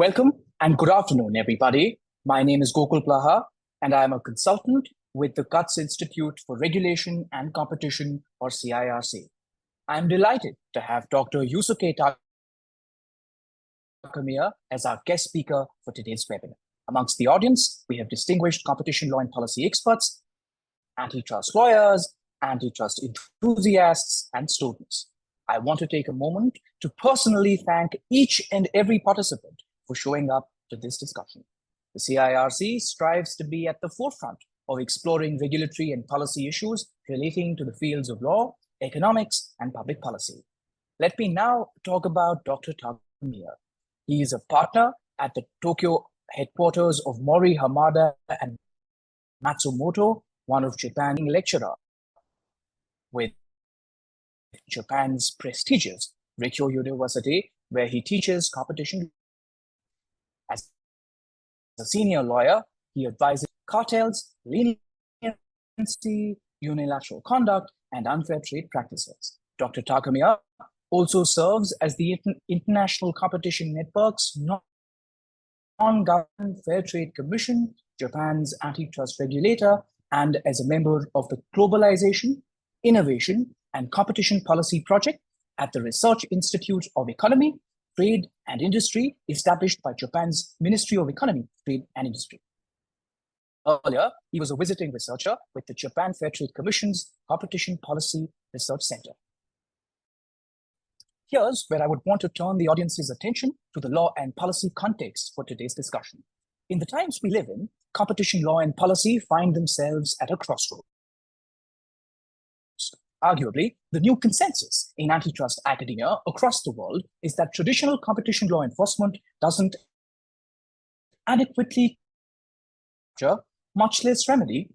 Welcome and good afternoon, everybody. My name is Gokul Plaha, and I am a consultant with the CUTS Institute for Regulation and Competition, or CIRC. I am delighted to have Dr. Yusuke Takamiya as our guest speaker for today's webinar. Amongst the audience, we have distinguished competition law and policy experts, antitrust lawyers, antitrust enthusiasts, and students. I want to take a moment to personally thank each and every participant for showing up to this discussion. The CIRC strives to be at the forefront of exploring regulatory and policy issues relating to the fields of law, economics, and public policy. Let me now talk about Dr. Takamiya. He is a partner at the Tokyo headquarters of Mori, Hamada, and Matsumoto, one of Japan's lecturer with Japan's prestigious Rikyo University, where he teaches competition. As a senior lawyer, he advises cartels, leniency, unilateral conduct, and unfair trade practices. Dr. Takamiya also serves as the International Competition Network's Non-Government Fair Trade Commission, Japan's antitrust regulator, and as a member of the Globalization, Innovation, and Competition Policy Project at the Research Institute of Economy, Trade and Industry, established by Japan's Ministry of Economy, Trade and Industry. Earlier, he was a visiting researcher with the Japan Fair Trade Commission's Competition Policy Research Center. Here's where I would want to turn the audience's attention to the law and policy context for today's discussion. In the times we live in, competition law and policy find themselves at a crossroads. Arguably, the new consensus in antitrust academia across the world is that traditional competition law enforcement doesn't adequately capture, much less remedy,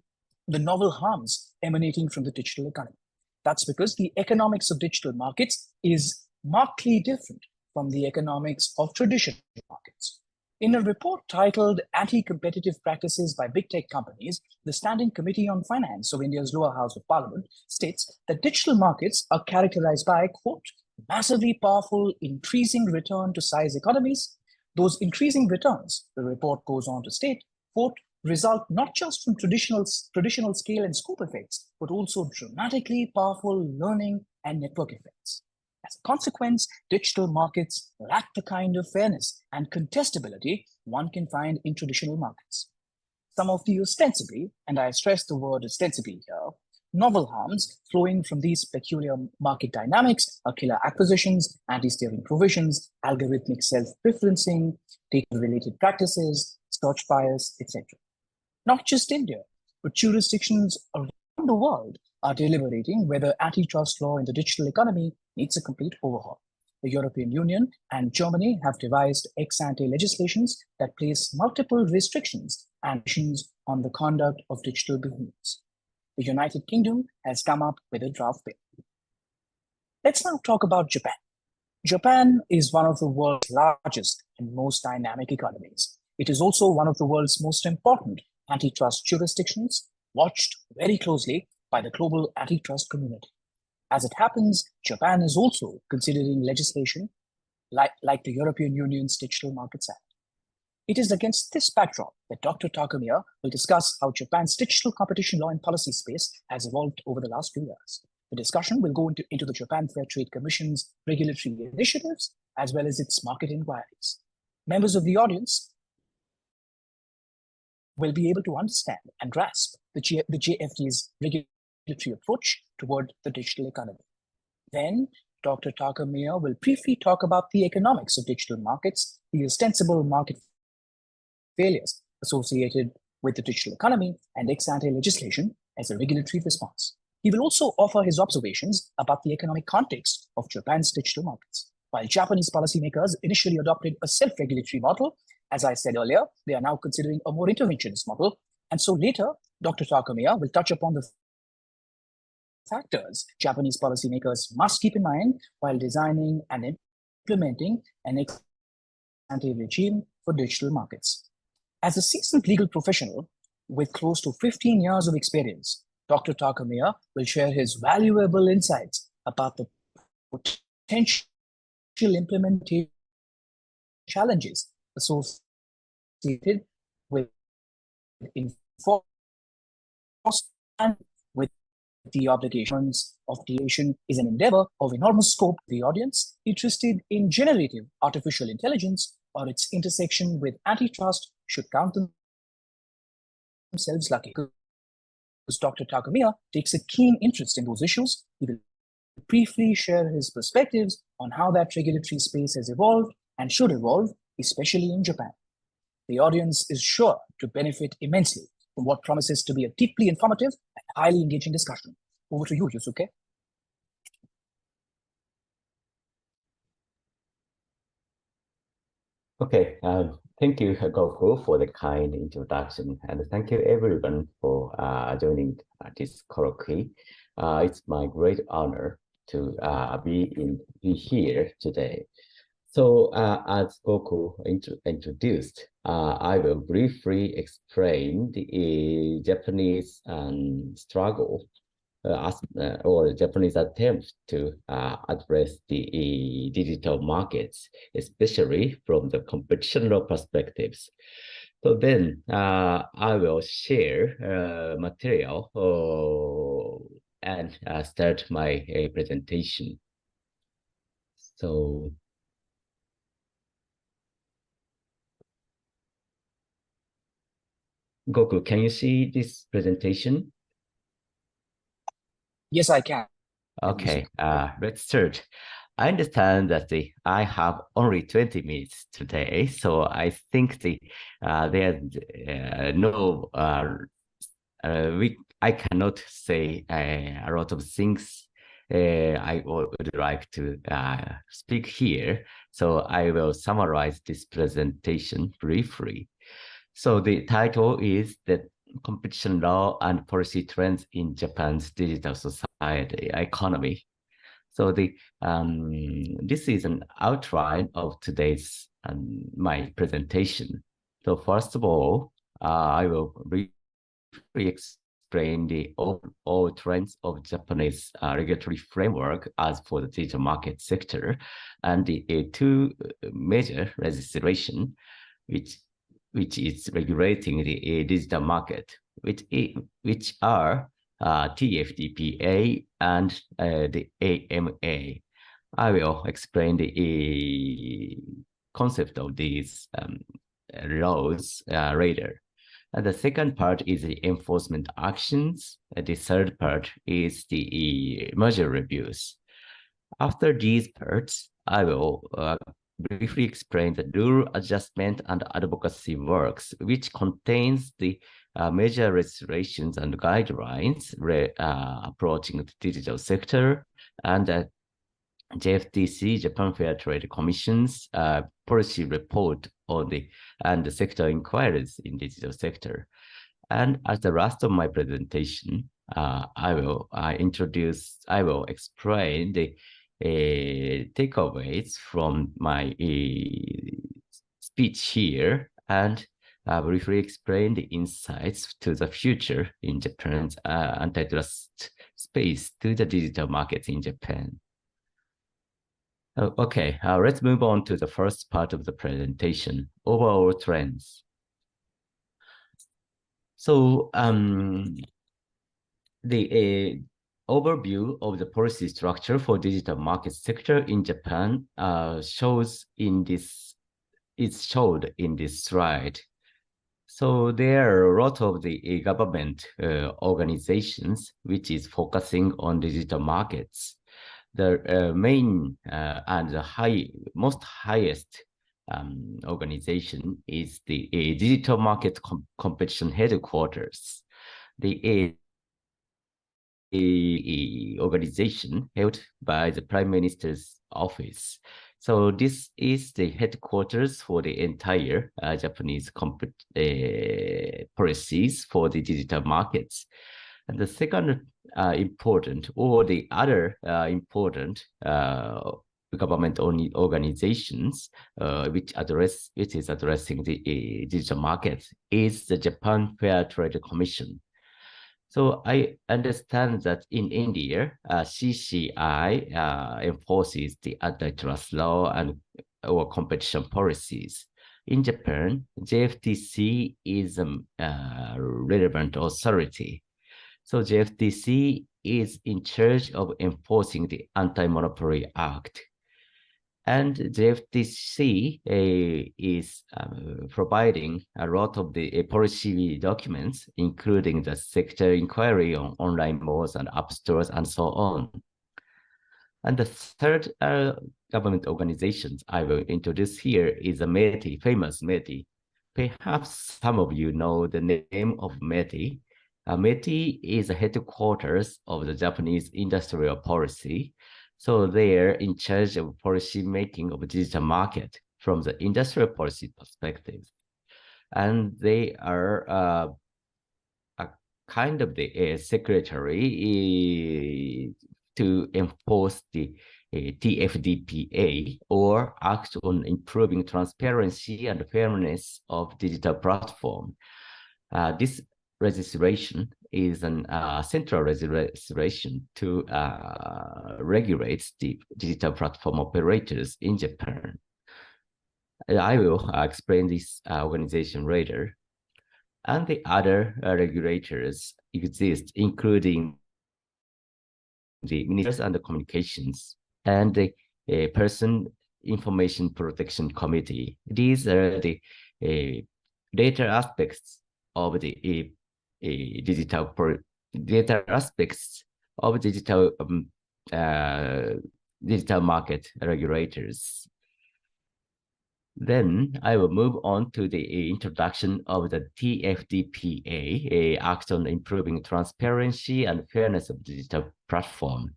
the novel harms emanating from the digital economy. That's because the economics of digital markets is markedly different from the economics of traditional markets. In a report titled Anti-Competitive Practices by Big Tech Companies, the Standing Committee on Finance of India's lower house of parliament states that digital markets are characterized by, quote, massively powerful increasing return to size economies. Those increasing returns, the report goes on to state, quote, result not just from traditional scale and scope effects, but also dramatically powerful learning and network effects. As a consequence, digital markets lack the kind of fairness and contestability one can find in traditional markets. Some of the ostensibly, and I stress the word ostensibly here, novel harms flowing from these peculiar market dynamics are killer acquisitions, anti-steering provisions, algorithmic self-preferencing, data-related practices, search bias, etc. Not just India, but jurisdictions around the world are deliberating whether antitrust law in the digital economy needs a complete overhaul. The European Union and Germany have devised ex-ante legislations that place multiple restrictions and conditions on the conduct of digital behemoths. The United Kingdom has come up with a draft bill. Let's now talk about Japan. Japan is one of the world's largest and most dynamic economies. It is also one of the world's most important antitrust jurisdictions, watched very closely by the global antitrust community. As it happens, Japan is also considering legislation like the European Union's Digital Markets Act. It is against this backdrop that Dr. Takamiya will discuss how Japan's digital competition law and policy space has evolved over the last few years. The discussion will go into the Japan Fair Trade Commission's regulatory initiatives, as well as its market inquiries. Members of the audience will be able to understand and grasp the JFT's regulatory approach toward the digital economy. Then, Dr. Takamiya will briefly talk about the economics of digital markets, the ostensible market failures associated with the digital economy, and ex-ante legislation as a regulatory response. He will also offer his observations about the economic context of Japan's digital markets. While Japanese policymakers initially adopted a self-regulatory model, as I said earlier, they are now considering a more interventionist model. And so later, Dr. Takamiya will touch upon the factors Japanese policymakers must keep in mind while designing and implementing an ex-ante regime for digital markets. As a seasoned legal professional with close to 15 years of experience, Dr. Takamiya will share his valuable insights about the potential implementation challenges associated with enforcement and with the obligations of deviation is an endeavor of enormous scope. The audience interested in generative artificial intelligence or its intersection with antitrust should count themselves lucky. Because Dr. Takamiya takes a keen interest in those issues, he will briefly share his perspectives on how that regulatory space has evolved and should evolve, especially in Japan. The audience is sure to benefit immensely from what promises to be a deeply informative and highly engaging discussion. Over to you, Yusuke. Okay, thank you, Goku, for the kind introduction, and thank you everyone for joining this colloquy. It's my great honor to be here today. So, as Goku introduced, I will briefly explain the Japanese struggle or Japanese attempt to address the digital markets, especially from the competition law perspectives. So then I will share material and start my presentation. So, Goku, can you see this presentation? Yes, I can. Okay, let's start. I understand that I have only 20 minutes today, so I think there's no I cannot say a lot of things I would like to speak here. So I will summarize this presentation briefly. So the title is that competition law and policy trends in Japan's digital society economy. So this is an outline of today's my presentation. So first of all, I will briefly explain the overall trends of Japanese regulatory framework as for the digital market sector and the two major legislation which is regulating the digital market, which are TFDPA and the AMA. I will explain the concept of these laws later. And the second part is the enforcement actions. The third part is the merger reviews. After these parts, I will briefly explain the rule adjustment and advocacy works, which contains the major legislations and guidelines approaching the digital sector and JFTC, Japan Fair Trade Commission's policy report on the sector inquiries in digital sector. And as the last of my presentation, I will explain the takeaways from my speech here and briefly explain the insights to the future in Japan's antitrust space to the digital markets in Japan. Okay, let's move on to the first part of the presentation, overall trends. So the overview of the policy structure for digital market sector in Japan is showed in this slide. So there are a lot of the government organizations which is focusing on digital markets. The main and the most highest organization is the Digital Market Competition Headquarters. The organization held by the Prime Minister's office. So this is the headquarters for the entire Japanese policies for the digital markets. And the second important or the other important government organizations which is addressing the digital markets is the Japan Fair Trade Commission. So I understand that in India, CCI enforces the antitrust law and or competition policies. In Japan, JFTC is a relevant authority. So JFTC is in charge of enforcing the Anti-Monopoly Act. And JFTC is providing a lot of the policy documents, including the sector inquiry on online malls and app stores and so on. And the third government organizations I will introduce here is a METI, famous METI. Perhaps some of you know the name of METI. METI is the headquarters of the Japanese industrial policy. So they're in charge of policy making of the digital market from the industrial policy perspective. And they are a kind of the secretary to enforce the TFDPA or act on improving transparency and fairness of digital platform. This legislation is a central legislation to regulate the digital platform operators in Japan. I will explain this organization later. And the other regulators exist, including the ministers and the communications and the Person Information Protection Committee. These are the data aspects of the digital digital market regulators. Then I will move on to the introduction of the TFDPA, Act on Improving Transparency and Fairness of Digital Platform.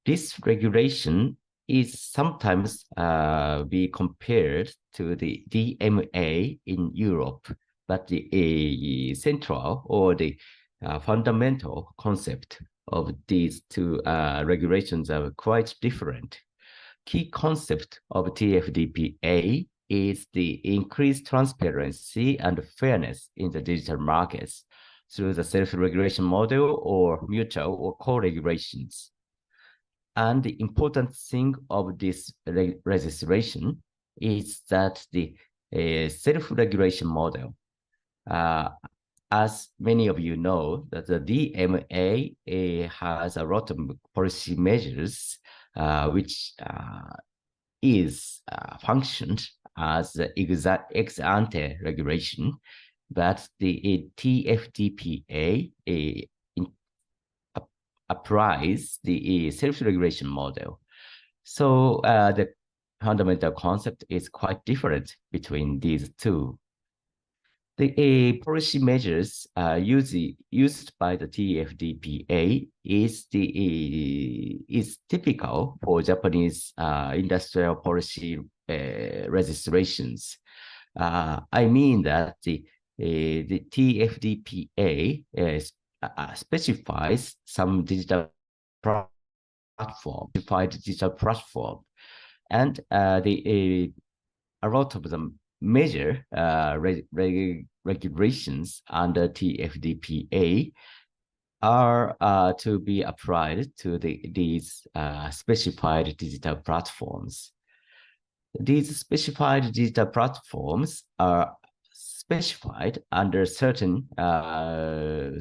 This regulation is sometimes be compared to the DMA in Europe, but the central or the fundamental concept of these two regulations are quite different. Key concept of TFDPA is the increased transparency and fairness in the digital markets through the self-regulation model or mutual or co-regulations. And the important thing of this legislation is that the self-regulation model, as many of you know, that the DMA has a lot of policy measures which is functioned as the ex-ante regulation, but the TFDPA applies the self-regulation model. So the fundamental concept is quite different between these two. The policy measures used by the TFDPA is typical for Japanese industrial policy registrations. I mean that the TFDPA specifies some digital platform, and a lot of them major regulations under TFDPA are to be applied to these specified digital platforms. These specified digital platforms are specified under certain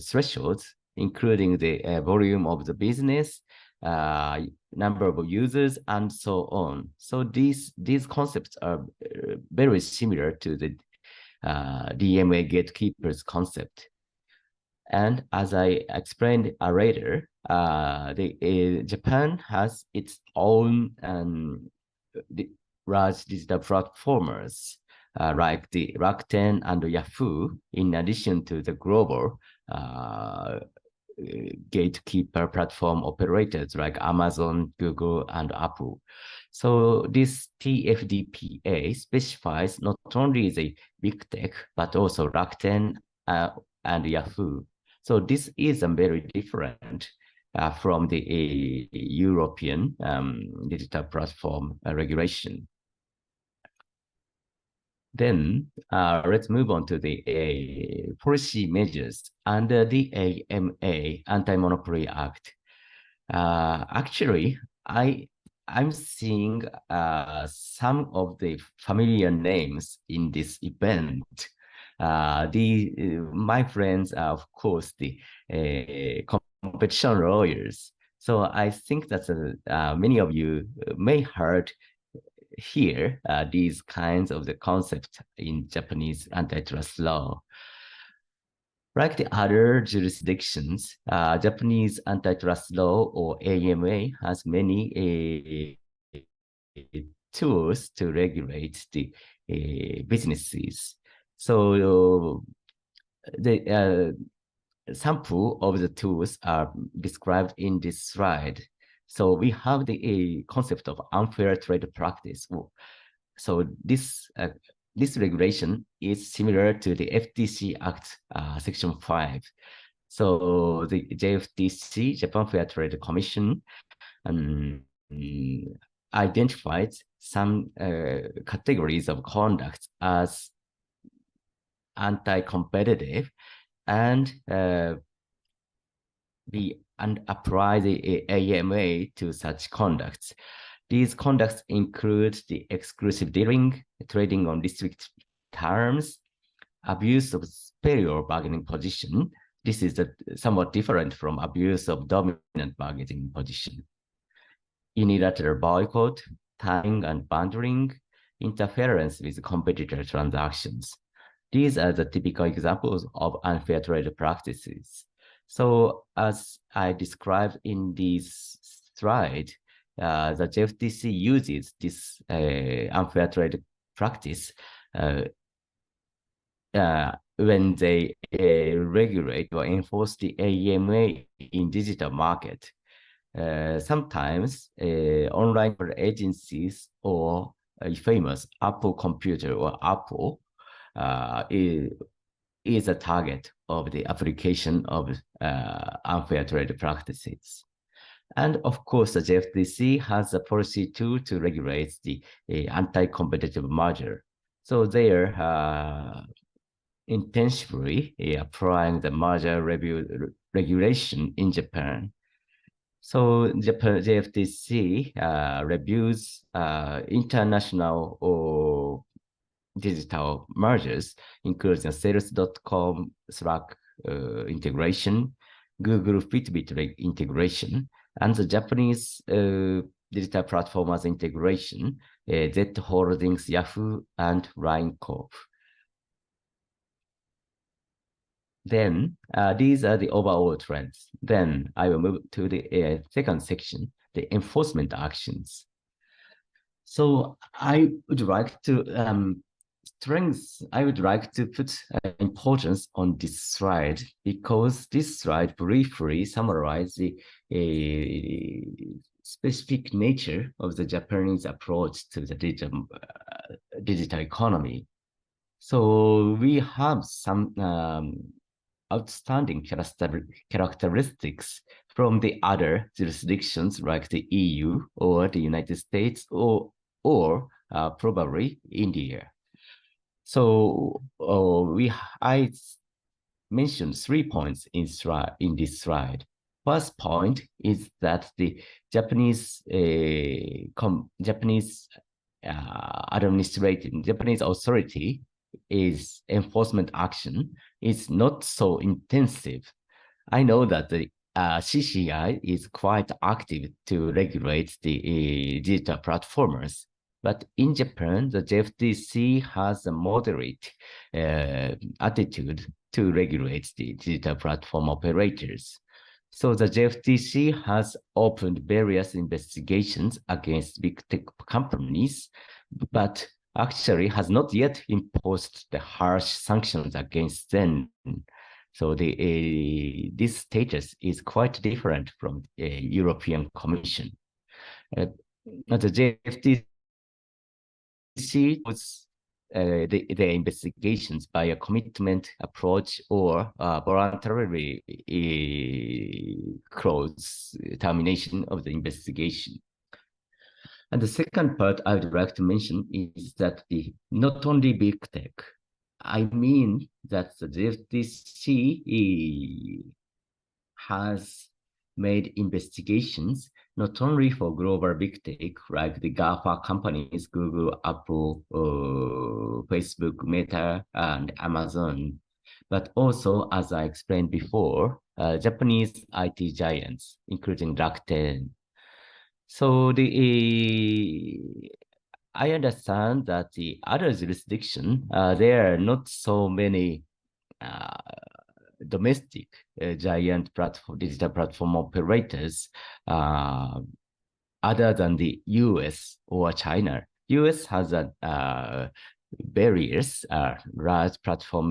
thresholds, including the volume of the business, number of users, and so on. So these concepts are very similar to the DMA gatekeepers concept. And as I explained later, Japan has its own large digital platformers like the Rakuten and Yahoo, in addition to the global gatekeeper platform operators like Amazon, Google, and Apple. So this TFDPA specifies not only the big tech, but also Rakuten and Yahoo. So this is very different from the European digital platform regulation. Then let's move on to the policy measures under the AMA, Anti-Monopoly Act. Actually, I I'm seeing some of the familiar names in this event. My friends are, of course, the competition lawyers. So I think that many of you may heard here these kinds of the concept in Japanese antitrust law. Like the other jurisdictions, Japanese antitrust law or AMA has many tools to regulate the businesses. So the sample of the tools are described in this slide. So we have the concept of unfair trade practice. So this regulation is similar to the FTC Act, Section 5. So the JFTC, Japan Fair Trade Commission, identified some categories of conduct as anti-competitive and apply the AMA to such conducts. These conducts include the exclusive dealing, trading on restricted terms, abuse of superior bargaining position. This is somewhat different from abuse of dominant bargaining position. Unilateral boycott, tying and bundling, interference with competitor transactions. These are the typical examples of unfair trade practices. So as I described in this slide, the JFTC uses this unfair trade practice when they regulate or enforce the AMA in digital market. Sometimes online agencies or famous Apple computer or Apple is a target of the application of unfair trade practices. And of course, the JFTC has a policy tool to regulate the anti-competitive merger. So they're intensively applying the merger review regulation in Japan. So JFTC reviews international or digital mergers, including sales.com, Slack integration, Google Fitbit integration, and the Japanese digital platformers integration, Z Holdings, Yahoo, and LINE Corp. Then these are the overall trends. Then I will move to the second section, the enforcement actions. So I would like to put importance on this slide because this slide briefly summarizes the specific nature of the Japanese approach to the digital economy. So we have some outstanding characteristics from the other jurisdictions like the EU or the United States or probably India. So I mentioned 3 points in this slide. First point is that the Japanese authority is enforcement action is not so intensive. I know that the CCI is quite active to regulate the digital platformers, but in Japan, the JFTC has a moderate attitude to regulate the digital platform operators. So the JFTC has opened various investigations against big tech companies, but actually has not yet imposed the harsh sanctions against them. So this status is quite different from the European Commission. The JFTC was the investigations by a commitment approach or voluntarily close termination of the investigation. And the second part I would like to mention is that not only big tech, I mean that the JFTC has made investigations not only for global big tech like the GAFA companies, Google, Apple, Facebook, Meta, and Amazon, but also, as I explained before, Japanese IT giants, including Rakuten. So I understand that the other jurisdiction, there are not so many domestic giant digital platform operators other than the US or China. US has various large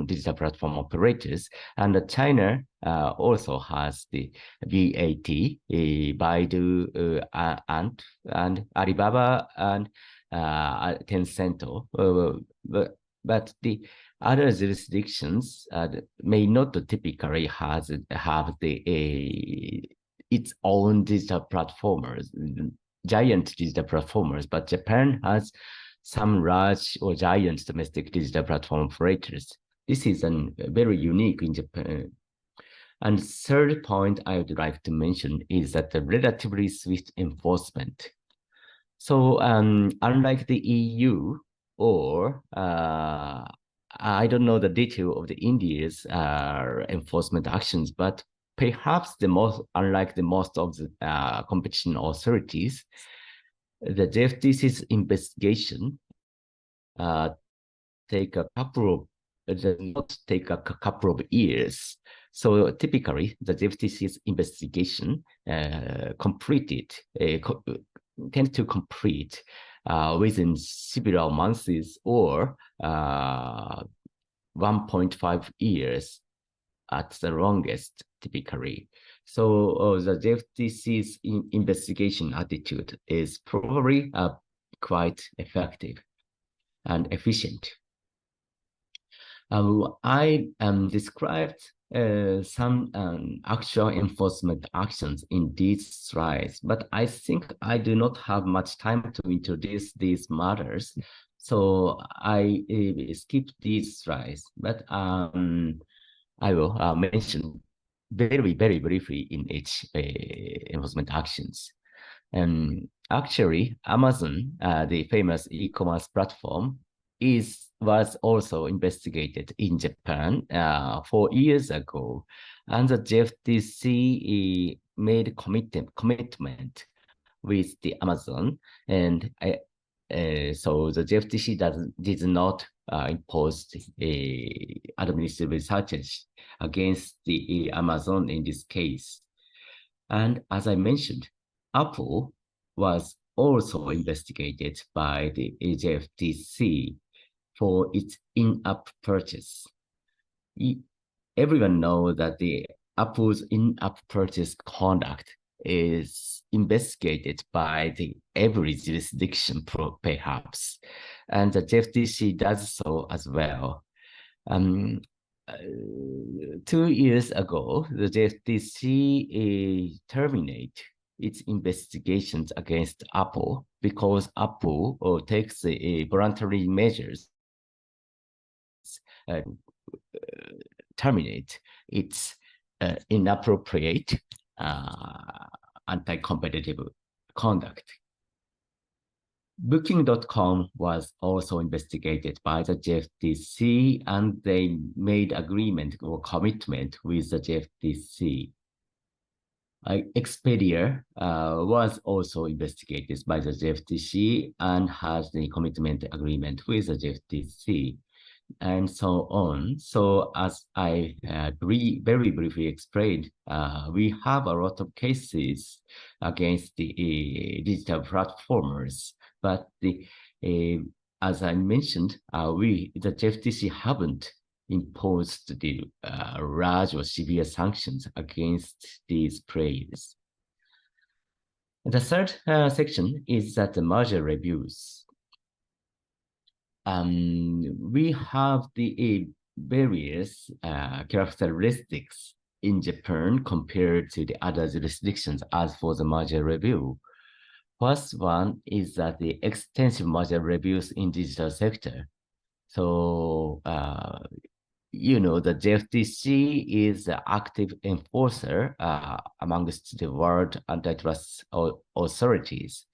digital platform operators, and China also has the VAT, Baidu, and Alibaba, and Tencent. But the other jurisdictions may not typically have its own digital platformers, giant digital platformers, but Japan has some large or giant domestic digital platform operators. This is very unique in Japan. And third point I would like to mention is that the relatively swift enforcement. So unlike the EU or I don't know the detail of the India's enforcement actions, but perhaps unlike the most of the competition authorities, the JFTC's investigation does not take a couple of years. So typically, the JFTC's investigation tends to complete within several months or 1.5 years at the longest, typically. So the JFTC's investigation attitude is probably quite effective and efficient. I described some actual enforcement actions in these slides, but I think I do not have much time to introduce these matters, so I skip these slides, but I will mention very, very briefly in each enforcement actions. Actually, Amazon, the famous e-commerce platform, was also investigated in Japan 4 years ago, and the JFTC made commitment with the Amazon, and so the JFTC did not impose administrative charges against the Amazon in this case. And as I mentioned, Apple was also investigated by the JFTC for its in-app purchase. Everyone knows that the Apple's in-app purchase conduct is investigated by every jurisdiction, perhaps, and the JFTC does so as well. 2 years ago, the JFTC terminated its investigations against Apple because Apple takes voluntary measures terminate its inappropriate anti-competitive conduct. Booking.com was also investigated by the JFTC, and they made agreement or commitment with the JFTC. Expedia was also investigated by the JFTC and has the commitment agreement with the JFTC, and so on. So as I very briefly explained, we have a lot of cases against the digital platformers, but as I mentioned, the JFTC haven't imposed the large or severe sanctions against these players. The third section is that the merger reviews. We have the various characteristics in Japan compared to the other jurisdictions as for the merger review. First one is that the extensive merger reviews in digital sector. So the JFTC is the active enforcer amongst the world antitrust authorities.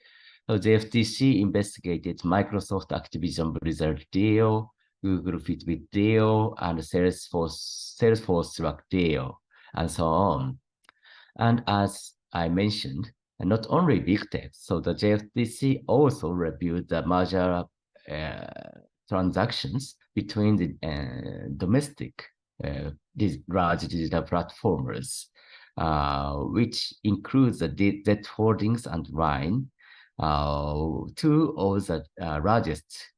So JFTC investigated Microsoft Activision Blizzard deal, Google Fitbit deal, and Salesforce Slack deal, and so on. And as I mentioned, not only big tech, so the JFTC also reviewed the merger transactions between the domestic these large digital platformers, which includes the Z Holdings and Line, two of the largest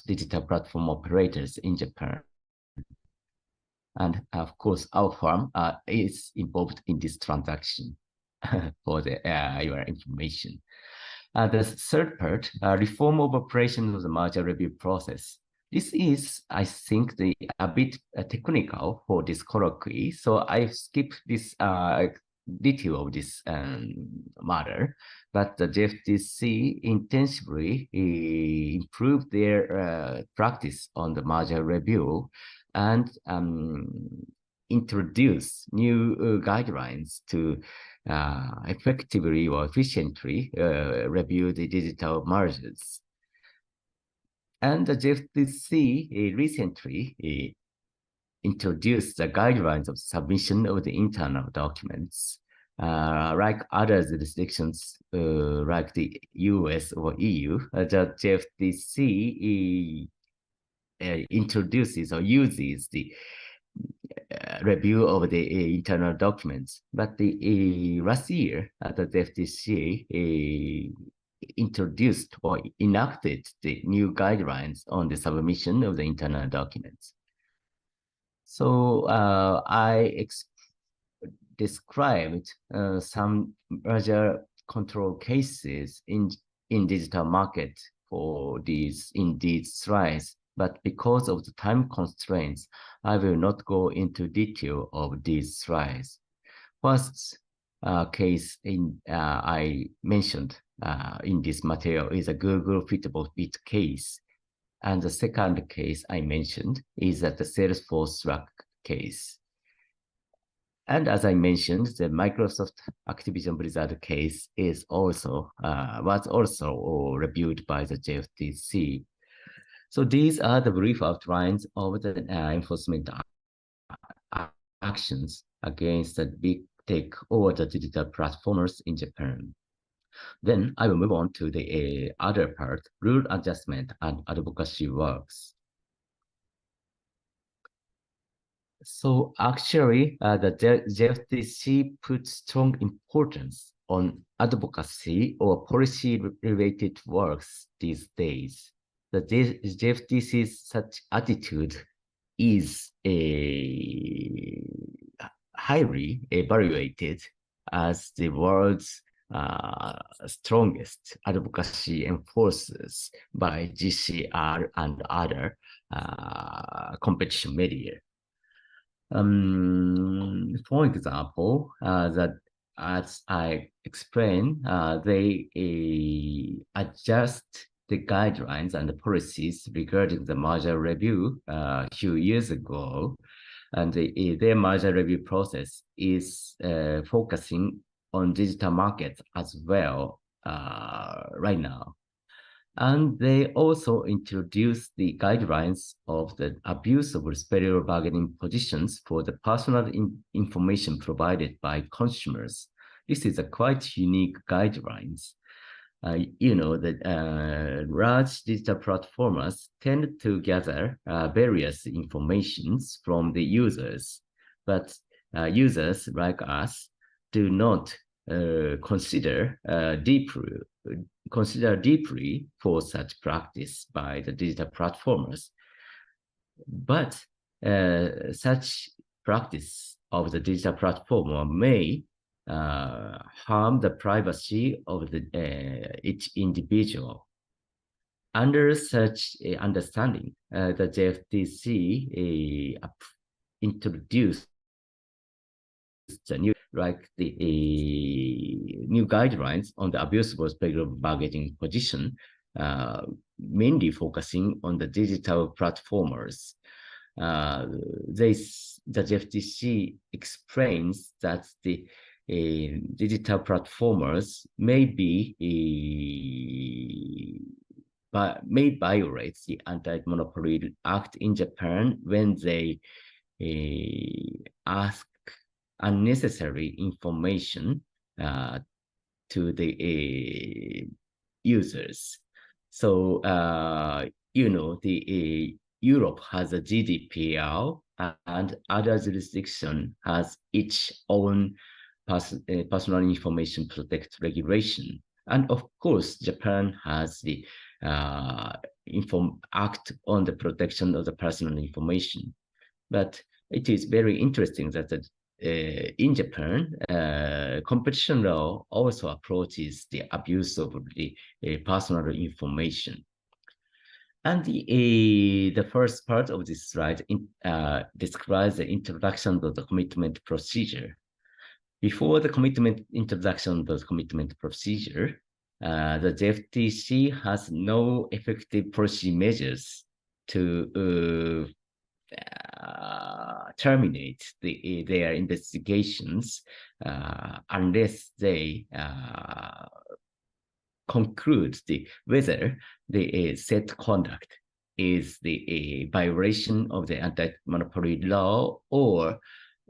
digital platform operators in Japan. And of course, our firm is involved in this transaction for your information. The third part, reform of operation of the merger review process. This is, I think, a bit technical for this colloquy, so I skipped this detail of this matter. But the JFTC intensively improved their practice on the merger review and introduce new guidelines to effectively or efficiently review the digital mergers. And the JFTC recently introduced the guidelines of submission of the internal documents. Like other jurisdictions, like the US or EU, the JFTC introduces or uses the review of the internal documents. But the last year, the FTC introduced or enacted the new guidelines on the submission of the internal documents. So I described some merger control cases in digital market for these slides. But because of the time constraints, I will not go into detail of these slides. First case I mentioned in this material is a Google Fitbit case. And the second case I mentioned is the Salesforce Slack case. And as I mentioned, the Microsoft Activision Blizzard case was also reviewed by the JFTC. So these are the brief outlines of the enforcement actions against the big tech or the digital platformers in Japan. Then I will move on to the other part, rule adjustment and advocacy works. So actually, the JFTC puts strong importance on advocacy or policy-related works these days. The JFTC's such attitude is highly evaluated as the world's strongest advocacy enforcers by GCR and other competition media. For example, that as I explained, they adjust the guidelines and the policies regarding the merger review a few years ago, and their merger review process is focusing on digital markets as well right now. And they also introduced the guidelines of the abuse of superior bargaining positions for the personal information provided by consumers. This is a quite unique guidelines. That large digital platformers tend to gather various informations from the users, but users like us do not consider deeply for such practice by the digital platformers. But such practice of the digital platform may harm the privacy of each individual. Under such understanding, the JFTC introduced the new new guidelines on the abusable superior bargaining position, mainly focusing on the digital platformers. the FTC explains that the digital platformers may violate the Anti-Monopoly Act in Japan when they ask unnecessary information to the users. So, the Europe has a GDPR and other jurisdiction has its own personal information protect regulation. And of course, Japan has the Act on the protection of the personal information. But it is very interesting that in Japan, competition law also approaches the abuse of the personal information. And the first part of this slide describes the introduction of the commitment procedure. Before the introduction of the commitment procedure, the FTC has no effective policy measures to terminate their investigations unless they conclude whether the said conduct is the violation of the anti-monopoly law or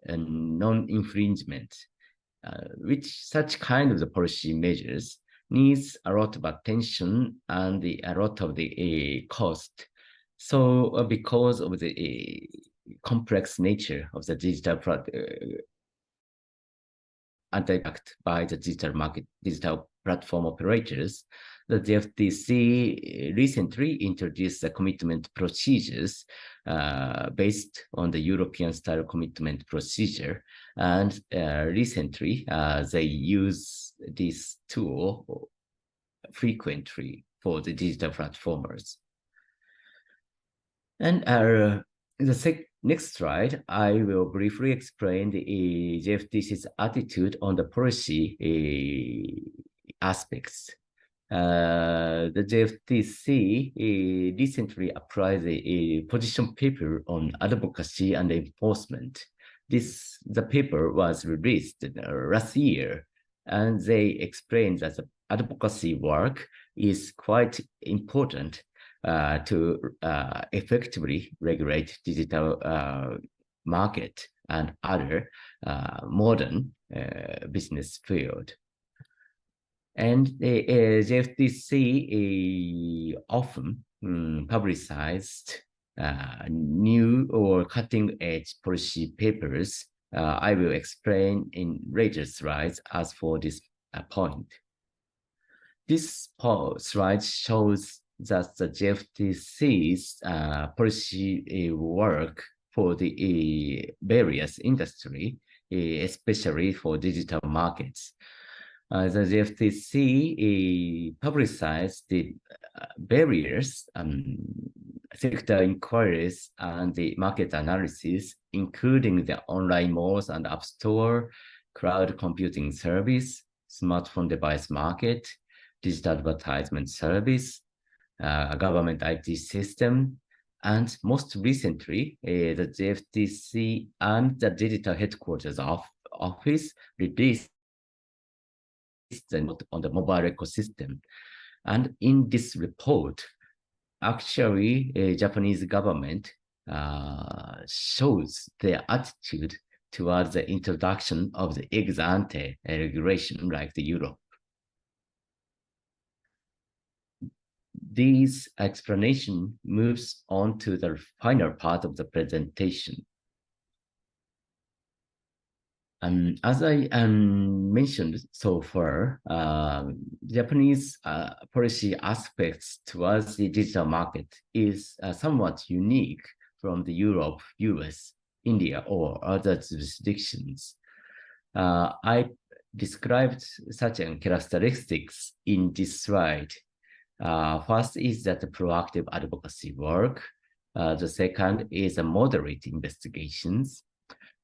non-infringement, which such kind of the policy measures needs a lot of attention and a lot of the cost. So because of the complex nature of the digital anti-act by the digital platform operators, the FTC recently introduced the commitment procedures based on the European style commitment procedure. And recently, they use this tool frequently for the digital platformers. And the next slide, I will briefly explain the FTC's attitude on the policy aspects. The FTC recently applied a position paper on advocacy and enforcement. The paper was released last year, and they explained that the advocacy work is quite important to effectively regulate digital market and other modern business field. And the FTC often publicized new or cutting-edge policy papers. I will explain in later slides as for this point. This slide shows that the FTC's policy work for the various industry, especially for digital markets. The FTC publicized the various sector inquiries and the market analysis, including the online malls and app store, cloud computing service, smartphone device market, digital advertisement service, government IT system, and most recently, the FTC and the digital headquarters office released on the mobile ecosystem. And in this report, actually, Japanese government shows their attitude towards the introduction of the ex-ante regulation like the Europe. This explanation moves on to the final part of the presentation. As I mentioned so far, Japanese policy aspects towards the digital market is somewhat unique from the Europe, US, India, or other jurisdictions. I described such characteristics in this slide. First is that the proactive advocacy work. The second is moderate investigations.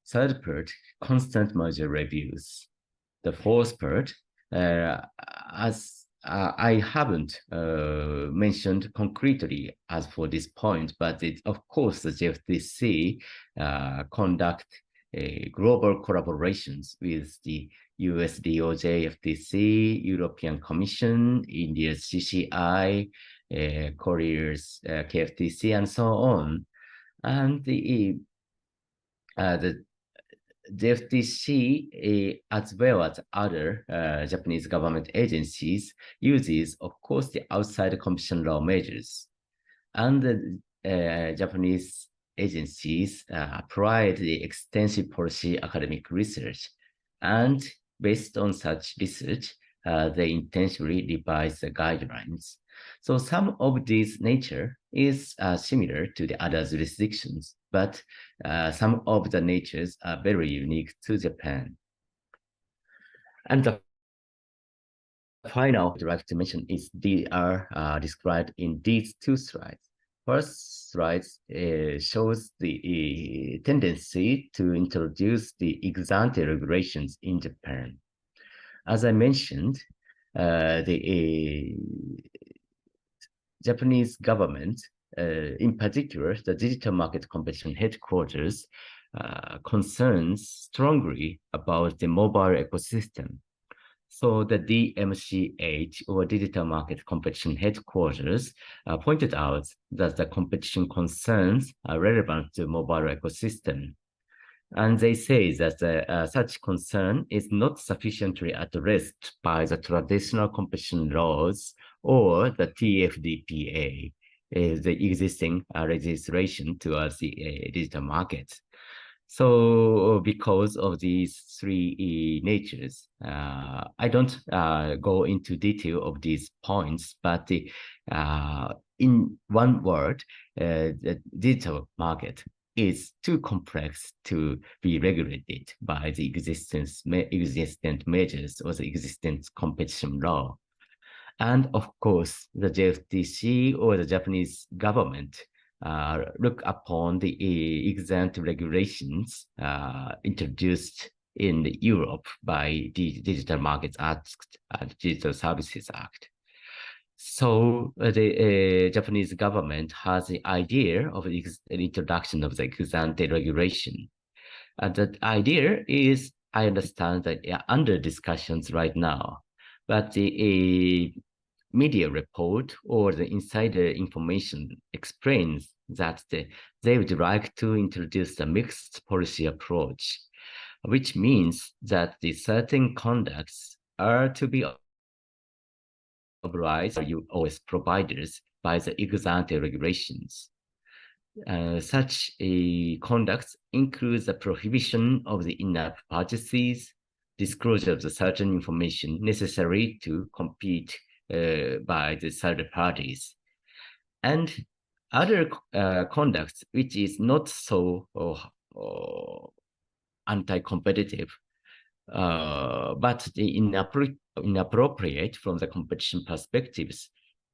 Third part, constant merger reviews. The fourth part, as I haven't mentioned concretely as for this point, but of course, the JFTC conduct global collaborations with the US DOJ, FTC, European Commission, India's CCI, Korea's KFTC, and so on. And the FTC, as well as other Japanese government agencies, uses, of course, the outside competition law measures. And the Japanese agencies apply the extensive policy academic research. And based on such research, they intentionally revise the guidelines. So some of this nature is similar to the other jurisdictions, but some of the natures are very unique to Japan. And the final I'd like to mention is they are described in these two slides. First slide shows the tendency to introduce the ex-ante regulations in Japan. As I mentioned, the Japanese government, in particular, the Digital Market Competition Headquarters, concerns strongly about the mobile ecosystem. So the DMCH, or Digital Market Competition Headquarters, pointed out that the competition concerns are relevant to mobile ecosystem. And they say that such concern is not sufficiently addressed by the traditional competition laws or the TFDPA, the existing legislation towards the digital market. So because of these three natures, I don't go into detail of these points, but in one word, the digital market is too complex to be regulated by the existent measures or the existent competition law. And of course, the JFTC or the Japanese government look upon the ex-ante regulations introduced in Europe by the Digital Markets Act and Digital Services Act. So the Japanese government has the idea of the introduction of the ex-ante regulation. And the idea is, I understand that under discussions right now, but the media report or the insider information explains that they would like to introduce a mixed policy approach, which means that the certain conducts are to be obliged by US providers by the ex-ante regulations. Such conducts includes the prohibition of the in-app purchases, disclosure of the certain information necessary to compete by the third parties, and other conducts which is not so anti-competitive, but the inappropriate from the competition perspectives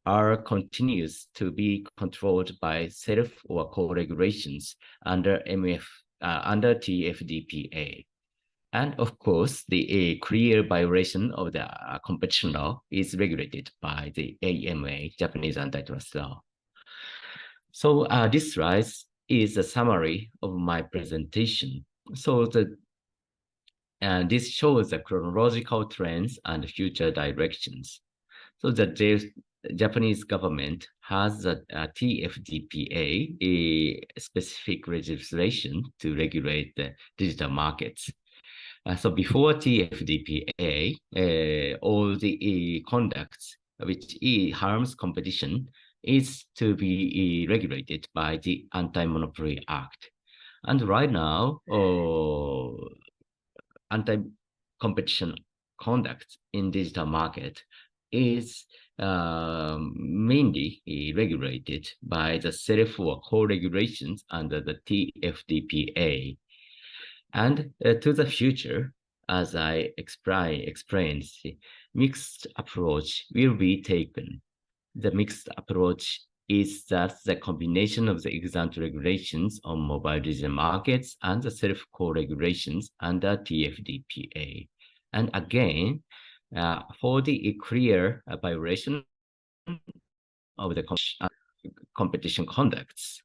are continues to be controlled by self or co-regulations under under TFDPA. And of course, the clear violation of the competition law is regulated by the AMA, Japanese antitrust law. So this slide is a summary of my presentation. So this shows the chronological trends and future directions. So the Japanese government has a TFDPA, a specific legislation to regulate the digital markets. So before TFDPA, all the conducts which harms competition is to be regulated by the Anti-Monopoly Act. And right now, anti-competition conduct in digital market is mainly regulated by the self or co-regulations under the TFDPA. And to the future, as I explained, the mixed approach will be taken. The mixed approach is that the combination of the ex-ante regulations on mobile digital markets and the self-co-regulations under TFDPA. And again, for the clear violation of the competition conducts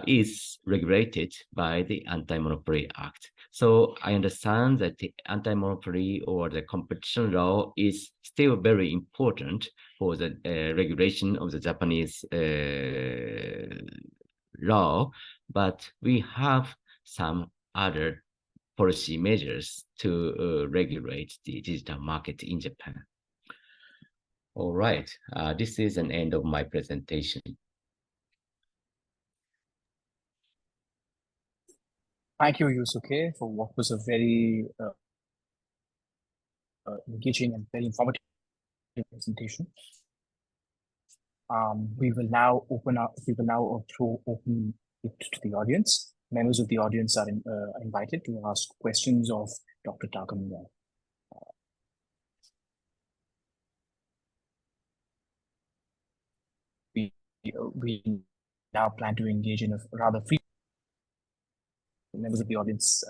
is regulated by the Anti-Monopoly Act. So I understand that the anti-monopoly or the competition law is still very important for the regulation of the Japanese law, but we have some other policy measures to regulate the digital market in Japan. All right, this is an end of my presentation. Thank you, Yusuke, for what was a very engaging and very informative presentation. We will now open it to the audience. Members of the audience are invited to ask questions of Dr. Takam. We now plan to engage in a rather free. Members of the audience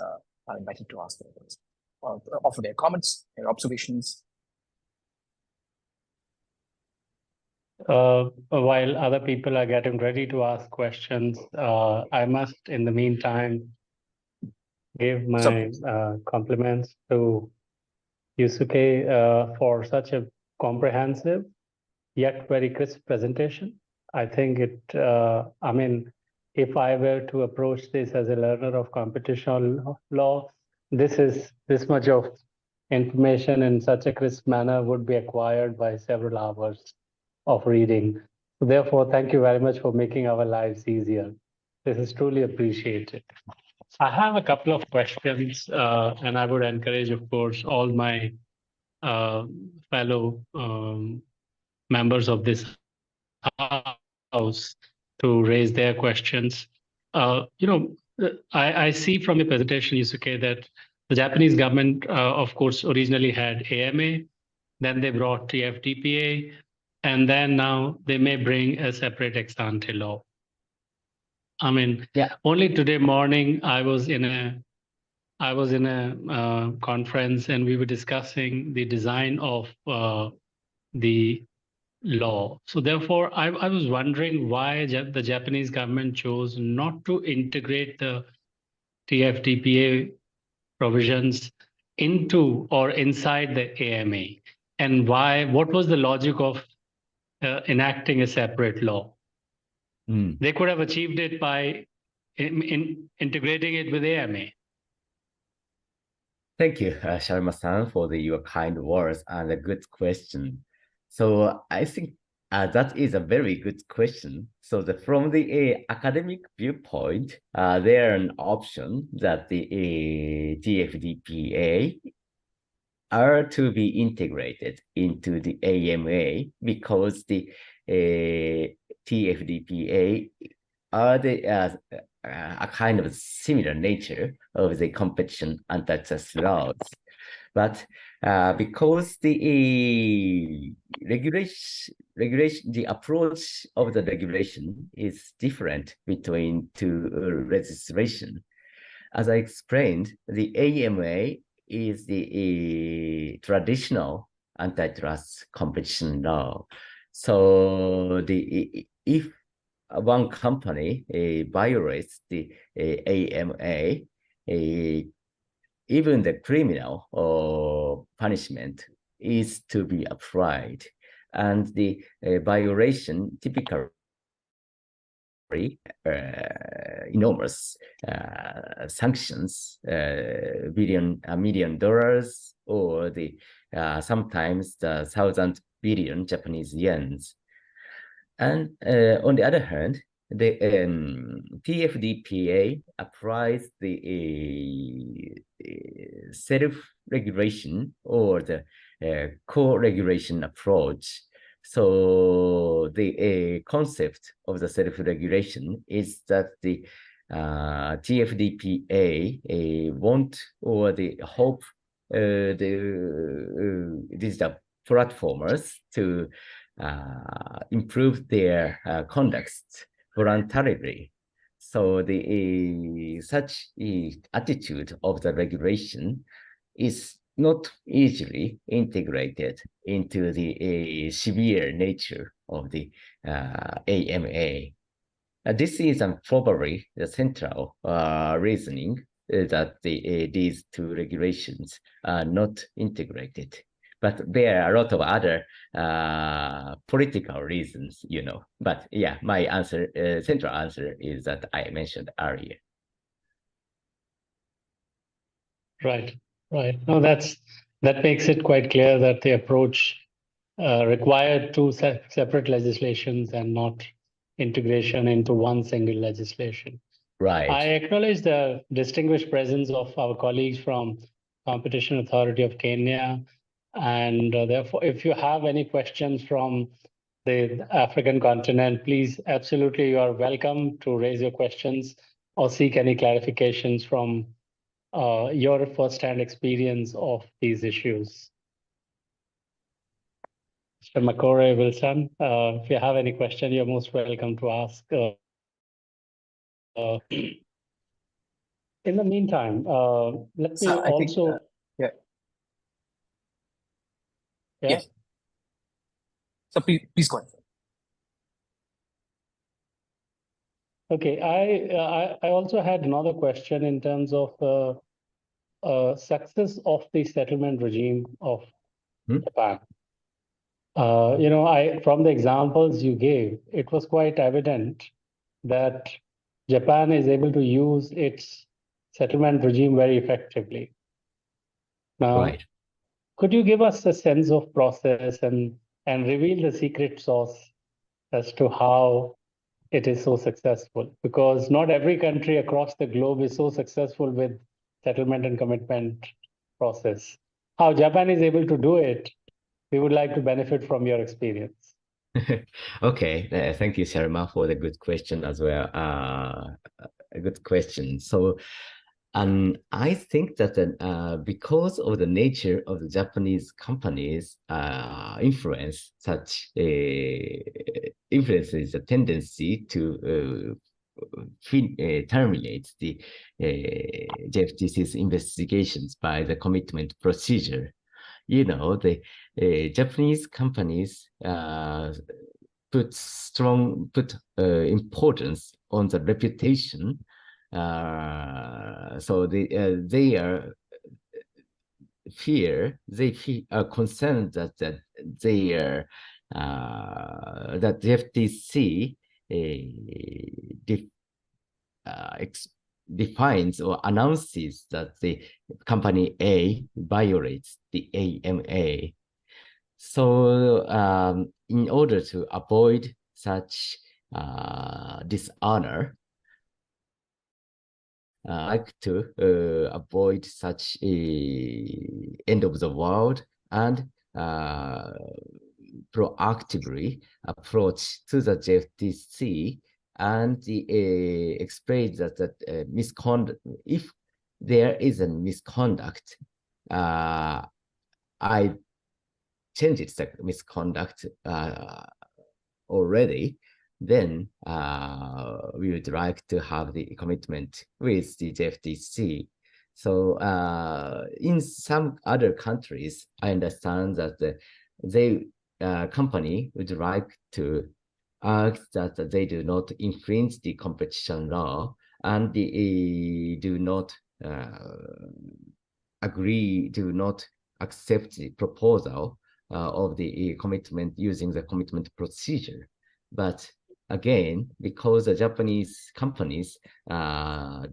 are invited to ask their questions, offer their comments, their observations. While other people are getting ready to ask questions, I must, in the meantime, give my compliments to Yusuke for such a comprehensive yet very crisp presentation. I think it, I mean, if I were to approach this as a learner of competition law, this much of information in such a crisp manner would be acquired by several hours of reading. So therefore, thank you very much for making our lives easier. This is truly appreciated. I have a couple of questions, and I would encourage, of course, all my fellow members of this house to raise their questions. I see from the presentation, Yusuke, that the Japanese government, of course, originally had AMA, then they brought TFTPA, and then now they may bring a separate ex-ante law. I mean, only today morning I was in a conference and we were discussing the design of the law. So therefore, I was wondering why the Japanese government chose not to integrate the TFTPA provisions into or inside the AMA, and what was the logic of enacting a separate law? They could have achieved it by integrating it with AMA. Thank you, Sharma-san, for your kind words and a good question. So I think that is a very good question. So from the academic viewpoint, there an option that the TFDPA are to be integrated into the AMA because the TFDPA are a kind of similar nature of the competition antitrust laws. But because the regulation, the approach of the regulation is different between two legislation. As I explained, the AMA is the traditional antitrust competition law. So if one company violates the AMA, even the criminal punishment is to be applied, and the violation typically enormous sanctions, $1 million, or the sometimes the 1,000 billion Japanese yens. And on the other hand, the TFDPA applies the self-regulation or the co-regulation approach. So the concept of the self-regulation is that the TFDPA want or the hope the digital platformers to improve their conduct voluntarily. So the such attitude of the regulation is not easily integrated into the severe nature of the AMA. This is probably the central reasoning that these two regulations are not integrated. But there are a lot of other political reasons, you know. But yeah, my answer, central answer is that I mentioned earlier. Right, right. No, that makes it quite clear that the approach required two separate legislations and not integration into one single legislation. Right. I acknowledge the distinguished presence of our colleagues from Competition Authority of Kenya. And therefore, if you have any questions from the African continent, please, absolutely, you are welcome to raise your questions or seek any clarifications from your first-hand experience of these issues. Mr. Makore Wilson, if you have any question, you're most welcome to ask. In the meantime, let me also... Yeah. Yes. So please go ahead. Okay, I also had another question in terms of success of the settlement regime of Japan. From the examples you gave, it was quite evident that Japan is able to use its settlement regime very effectively. Now, right. Could you give us a sense of process and reveal the secret sauce as to how it is so successful? Because not every country across the globe is so successful with settlement and commitment process. How Japan is able to do it, we would like to benefit from your experience. Okay, thank you, Sharma, for the good question as well. A good question. So, I think that because of the nature of the Japanese companies' influence, such influence is a tendency to terminate the JFTC's investigations by the commitment procedure. You know, the Japanese companies put importance on the reputation. So they are concerned that that the FTC defines or announces that the company A violates the AMA. So in order to avoid such dishonor, I like to avoid such end of the world and proactively approach to the JFTC and explain that misconduct, if there is a misconduct, I changed the misconduct already, then we would like to have the commitment with the JFTC. So in some other countries, I understand that the company would like to ask that they do not infringe the competition law and they do not do not accept the proposal of the commitment using the commitment procedure. But again, because the Japanese companies are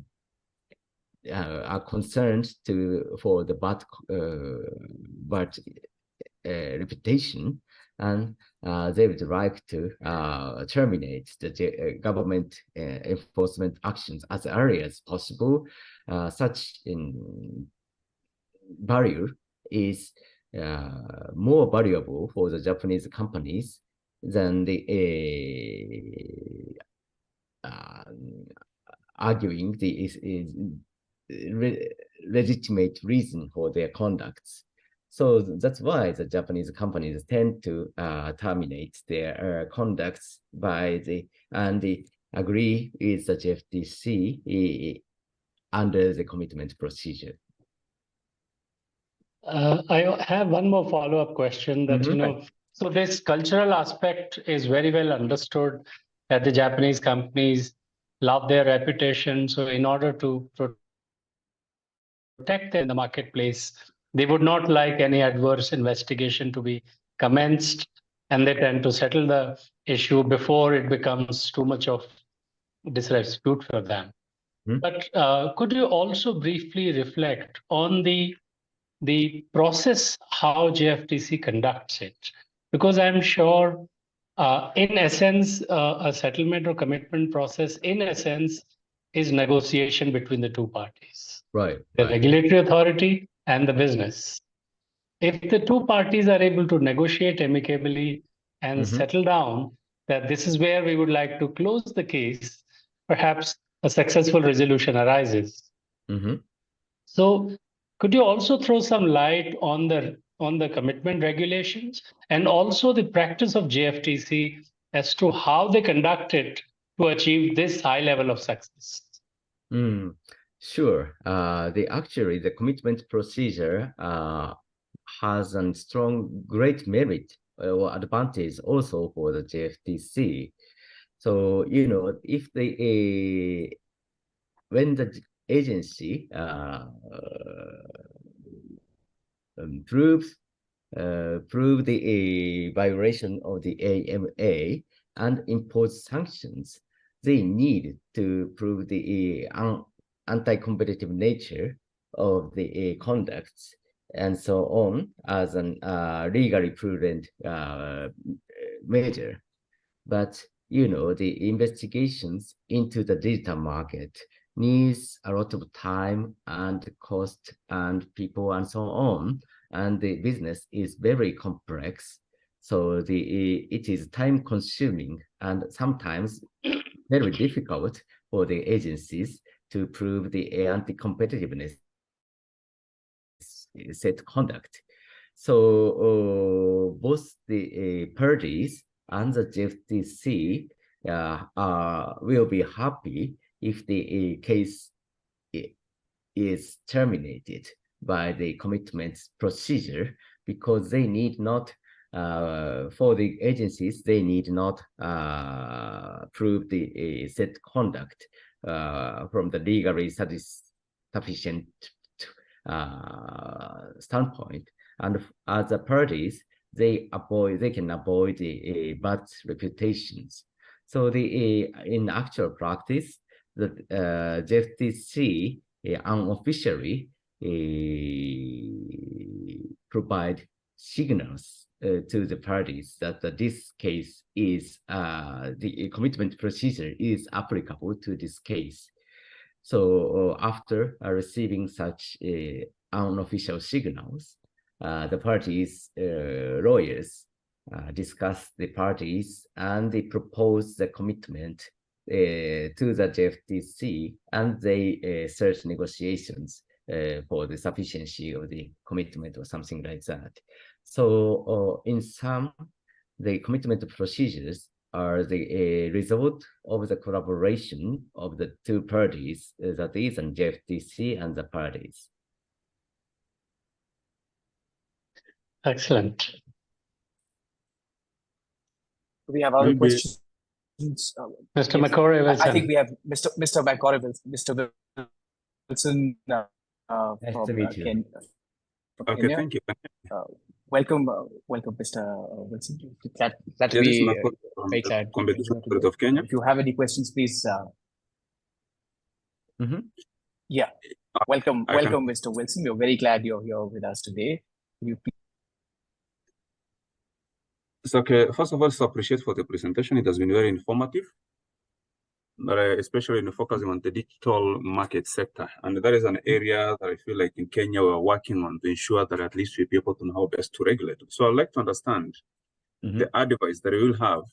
concerned for the bad reputation, and they would like to terminate the government enforcement actions as early as possible. Such value is more valuable for the Japanese companies than the arguing the legitimate reason for their conducts. So that's why the Japanese companies tend to terminate their conducts and agree with the JFTC under the commitment procedure. I have one more follow-up question that, so this cultural aspect is very well understood that the Japanese companies love their reputation. So in order to protect them in the marketplace, they would not like any adverse investigation to be commenced, and they tend to settle the issue before it becomes too much of disrepute for them. But could you also briefly reflect on the process, how JFTC conducts it? Because I'm sure, in essence, a settlement or commitment process, in essence, is negotiation between the two parties, Right. the regulatory authority and the business. If the two parties are able to negotiate amicably and settle down that this is where we would like to close the case, perhaps a successful resolution arises. So could you also throw some light on the commitment regulations and also the practice of JFTC as to how they conduct it to achieve this high level of success? Sure. The commitment procedure has a great merit or advantage also for the JFTC. So, if when the agency prove the violation of the AMA and impose sanctions, they need to prove the anti-competitive nature of the conducts and so on as an legally prudent measure. But the investigations into the digital market needs a lot of time and cost and people and so on, and the business is very complex. So it is time consuming and sometimes very difficult for the agencies to prove the anti-competitiveness set conduct. So both the parties and the JFTC will be happy if the case is terminated by the commitment procedure, because they need not, for the agencies, they need not prove the set conduct from the legally sufficient standpoint. And as the parties, they can avoid the bad reputations. So in actual practice, the JFTC unofficially provide signals to the parties that this case is the commitment procedure is applicable to this case. So after receiving such unofficial signals, the parties' lawyers discuss the parties and they propose the commitment to the JFTC, and they search negotiations for the sufficiency of the commitment or something like that. So in sum, the commitment procedures are the result of the collaboration of the two parties, that is, the JFTC and the parties. Excellent. We have other questions. Mr. McCory Wilson. I think we have Mr. McCory Wilson. Mr. Wilson. Nice to meet you. Okay, thank you. Welcome, Mr. Wilson. Glad to be very glad. Of Kenya. If you have any questions, please. Yeah, welcome, Mr. Wilson. We're very glad you're here with us today. It's okay. First of all, I appreciate for the presentation. It has been very informative, especially in focusing on the digital market sector. And that is an area that I feel like in Kenya we're working on to ensure that at least we be able to know how best to regulate. So I'd like to understand the advice that we will have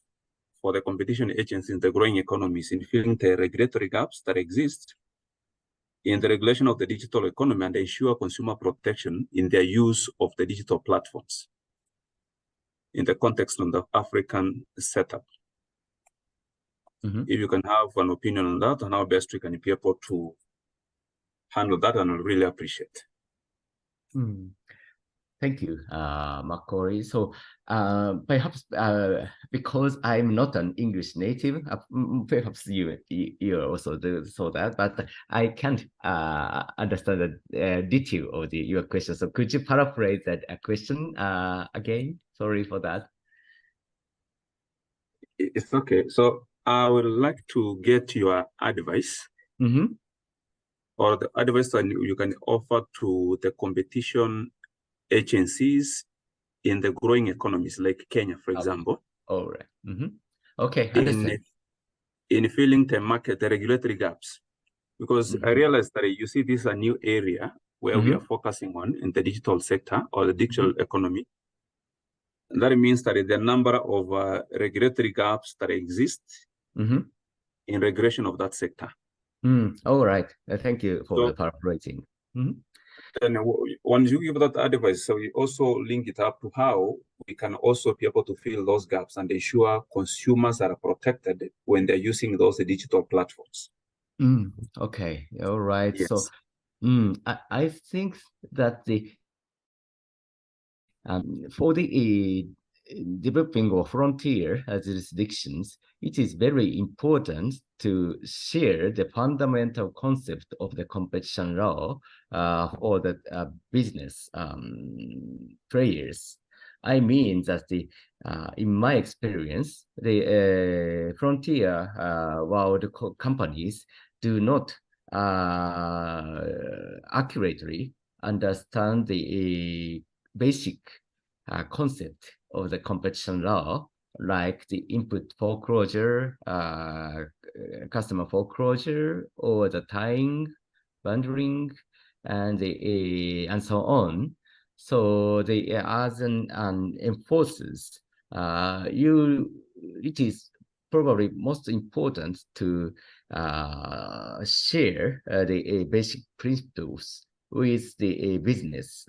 for the competition agencies in the growing economies in filling the regulatory gaps that exist in the regulation of the digital economy and ensure consumer protection in their use of the digital platforms in the context of the African setup. If you can have an opinion on that and how best we can be able to handle that, and I'll really appreciate. Thank you, Macaulay. So perhaps because I'm not an English native, perhaps you also saw that, but I can't understand the detail of your question. So could you paraphrase that question again? Sorry for that. It's okay. So I would like to get your advice or the advice that you can offer to the competition agencies in the growing economies like Kenya, for example. All right. Okay, understand. In filling the market, the regulatory gaps. Because I realized that you see this is a new area where we are focusing on in the digital sector or the digital economy. And that means that the number of regulatory gaps that exist in regulation of that sector. All right. Thank you for the paraphrasing. And once you give that advice, so we also link it up to how we can also be able to fill those gaps and ensure consumers are protected when they're using those digital platforms. Okay. All right. Yes. So I think that for the developing or frontier jurisdictions, it is very important to share the fundamental concept of the competition law for the business players. I mean that in my experience, the frontier world companies do not accurately understand the basic concept of the competition law, like the input foreclosure, customer foreclosure, or the tying, bundling, and so on. So as an enforcers, it is probably most important to share the basic principles with the business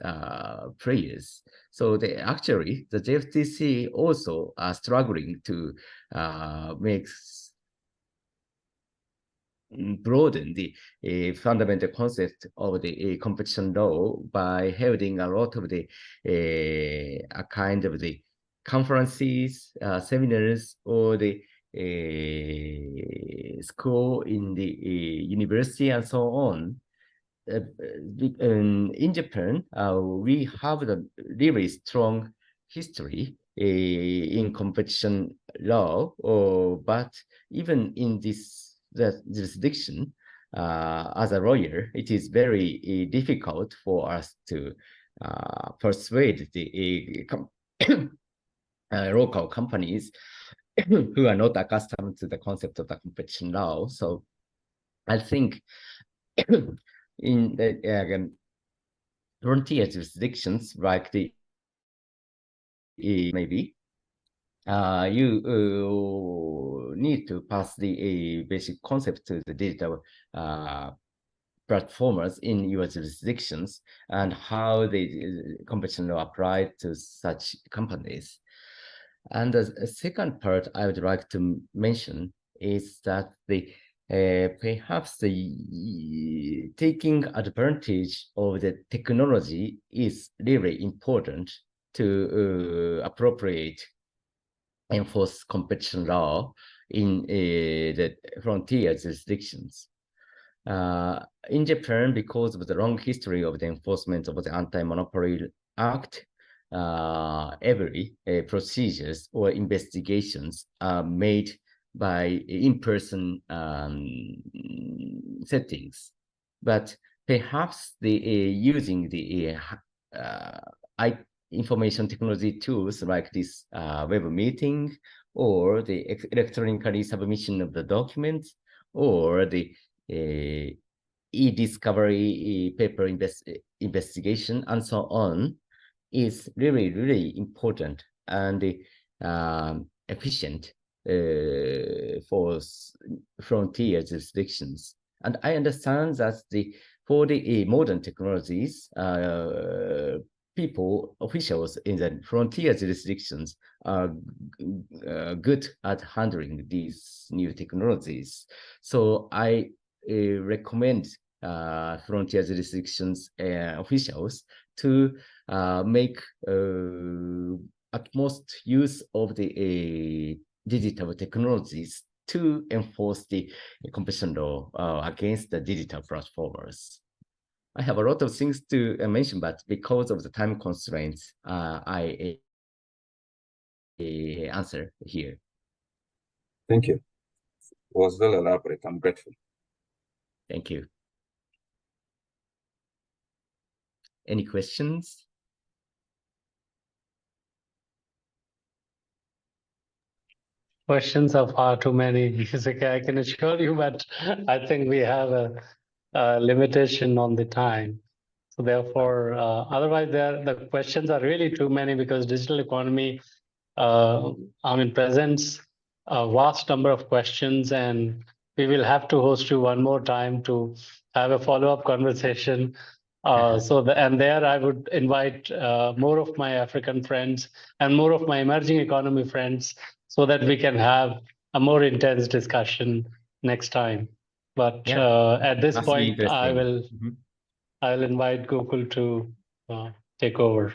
players. So actually, the JFTC also are struggling to broaden the fundamental concept of the competition law by holding a lot of the a kind of the conferences, seminars, or the school in the university and so on. In Japan, we have the really strong history in competition law, but even in this jurisdiction, as a lawyer, it is very difficult for us to persuade the local companies who are not accustomed to the concept of the competition law. So I think in the frontier jurisdictions like the maybe you need to pass the basic concept to the digital platformers in your jurisdictions and how the competition law applied to such companies. And the second part I would like to mention is that perhaps taking advantage of the technology is really important to appropriate enforce competition law in the frontier jurisdictions. In Japan, because of the long history of the enforcement of the Anti-Monopoly Act, every procedures or investigations are made by in-person settings, but perhaps using the information technology tools like this web meeting or the electronically submission of the documents or the e-discovery paper investigation and so on is really, really important and efficient for frontier jurisdictions. And I understand that for the modern technologies, officials in the frontier jurisdictions are good at handling these new technologies. So I recommend frontier jurisdictions officials to make utmost use of the digital technologies to enforce the competition law against the digital platformers. I have a lot of things to mention, but because of the time constraints, I answer here. Thank you. It was well elaborate. I'm grateful. Thank you. Any questions? Questions are far too many. I can assure you, but I think we have a limitation on the time. So therefore, otherwise, the questions are really too many because digital economy, presents a vast number of questions, and we will have to host you one more time to have a follow-up conversation. There I would invite more of my African friends and more of my emerging economy friends so that we can have a more intense discussion next time. But at this point, I will invite Gokul to take over.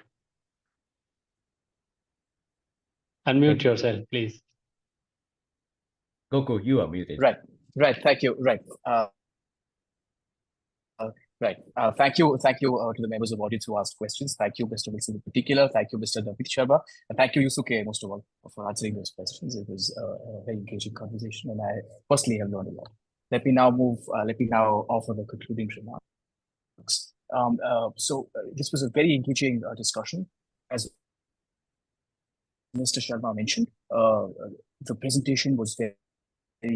Unmute yourself, please. Gokul, you are muted. Right. Thank you. Right. Thank you to the members of the audience who asked questions. Thank you, Mr. Wilson in particular. Thank you, Mr. David Sharma. And thank you, Yusuke, most of all, for answering those questions. It was a very engaging conversation, and I personally have learned a lot. Let me now offer the concluding remarks. This was a very engaging discussion. As Mr. Sharma mentioned, the presentation was very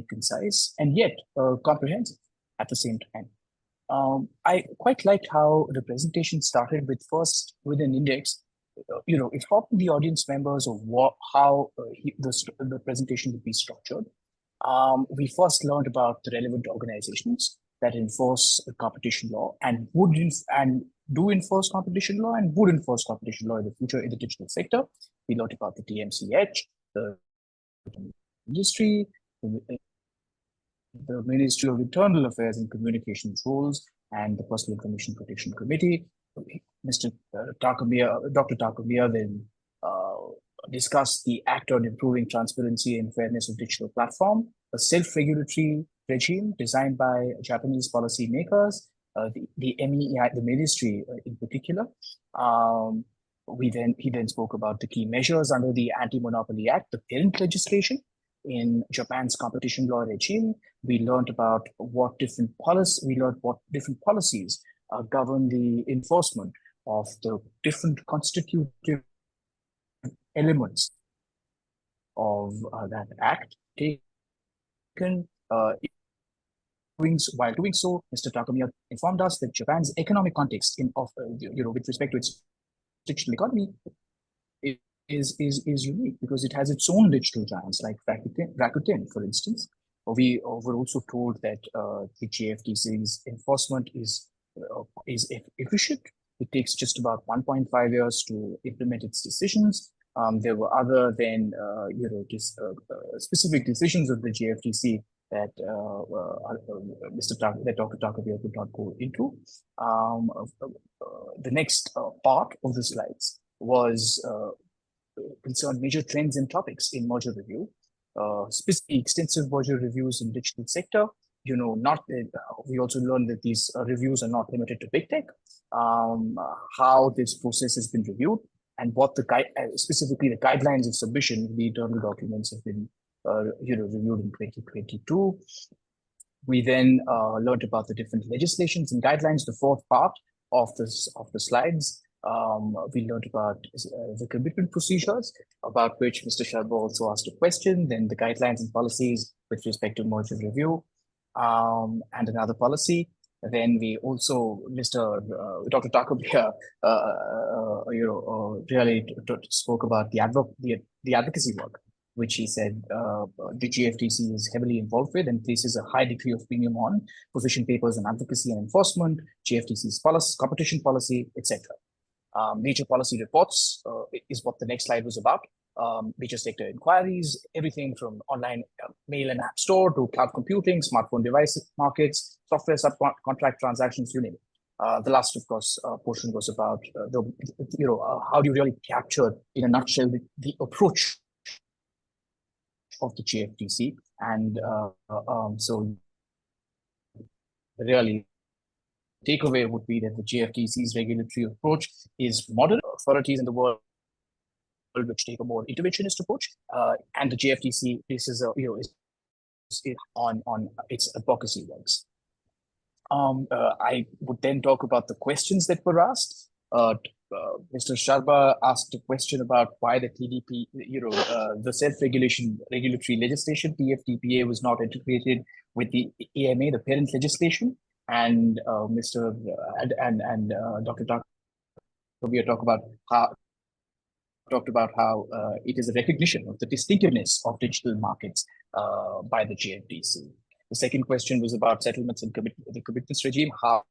concise and yet comprehensive at the same time. I quite liked how the presentation started with an index. Informing the audience members of how the presentation would be structured. We first learned about the relevant organizations that enforce competition law and do enforce competition law and would enforce competition law in the future in the digital sector. We learned about the DMCH, the industry, the Ministry of Internal Affairs and Communications rules, and the Personal Information Protection Committee. Dr. Takamiya then discussed the Act on Improving Transparency and Fairness of Digital Platform, a self-regulatory regime designed by Japanese policy makers, the MEI, the ministry in particular. He then spoke about the key measures under the Anti-Monopoly Act, the parent legislation in Japan's competition law regime. We learned about what different policies govern the enforcement of the different constitutive elements of that act taken. While doing so, Mr. Takamiya informed us that Japan's economic context with respect to its digital economy is unique because it has its own digital giants like Rakuten, for instance. We were also told that the JFTC's enforcement is efficient. It takes just about 1.5 years to implement its decisions. There were other than specific decisions of the JFTC that Dr. Takamiya could not go into. The next part of the slides was concerned major trends and topics in merger review, specifically extensive merger reviews in digital sector. We also learned that these reviews are not limited to big tech. How this process has been reviewed and what specifically the guidelines of submission, the internal documents have been reviewed in 2022. We then learned about the different legislations and guidelines. The fourth part of the slides, we learned about the commitment procedures, about which Mr. Sharma also asked a question. Then the guidelines and policies with respect to merger review, and another policy. Then we also, Dr. Takamiya, really spoke about the advocacy work, which he said the GFTC is heavily involved with and places a high degree of premium on position papers on advocacy and enforcement, GFTC's policy, competition policy, etc. Major policy reports is what the next slide was about. Major sector inquiries, everything from online mail and app store to cloud computing, smartphone device markets, software subcontract transactions, you name it. The last, of course, portion was about how do you really capture, in a nutshell, the approach of the GFTC, and so really takeaway would be that the GFTC's regulatory approach is modern. Authorities in the world which take a more interventionist approach, and the GFTC is on its advocacy works. I would then talk about the questions that were asked. Mr. Sharma asked a question about why the TDP, the self-regulation regulatory legislation, TFTPA, was not integrated with the AMA, the parent legislation. And Dr. Takavia talked about how it is a recognition of the distinctiveness of digital markets by the GFTC. The second question was about settlements and the commitments regime. How